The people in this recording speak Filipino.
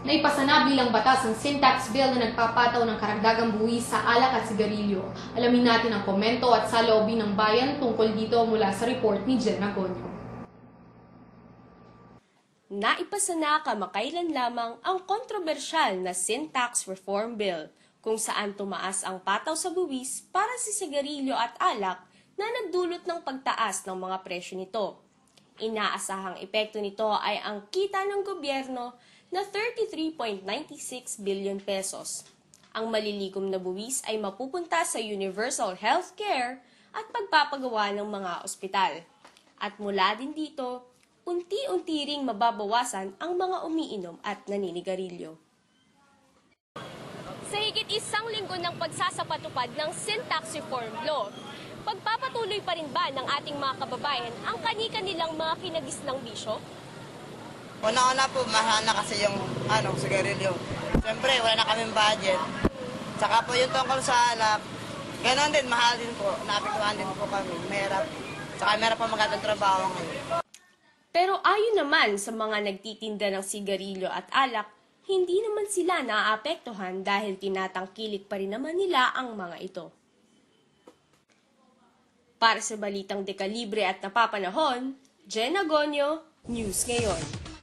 Naipasa na bilang batas ang sin tax bill na nagpapataw ng karagdagang buwis sa alak at sigarilyo. Alamin natin ang komento at saloobin ng bayan tungkol dito mula sa report ni Jenna Gonyo. Naipasa na kamakailan lamang ang kontrobersyal na sin tax reform bill kung saan tumaas ang pataw sa buwis para sa sigarilyo at alak na nagdulot ng pagtaas ng mga presyo nito. Inaasahang epekto nito ay ang kita ng gobyerno na 33.96 billion pesos. Ang malilikom na buwis ay mapupunta sa universal healthcare at pagpapagawa ng mga ospital. At mula din dito, unti-unti ring mababawasan ang mga umiinom at naninigarilyo. Sa higit isang linggo ng pagsasapatupad ng sin tax reform law, pagpapatuloy pa rin ba ng ating mga kababayan ang kani-kanilang mga kinagisnang bisyo? Una-una po, mahal na kasi yung sigarilyo. Siyempre, wala na kaming budget. Tsaka po yung tungkol sa alak, ganoon din, mahal din po. Naapektuhan din po kami. Mahirap. Tsaka mahirap pa magandang trabaho ngayon. Pero ayon naman sa mga nagtitinda ng sigarilyo at alak, hindi naman sila naaapektuhan dahil tinatangkilik pa rin naman nila ang mga ito. Para sa balitang dekalibre at napapanahon, Jenna Gonyo, News Ngayon.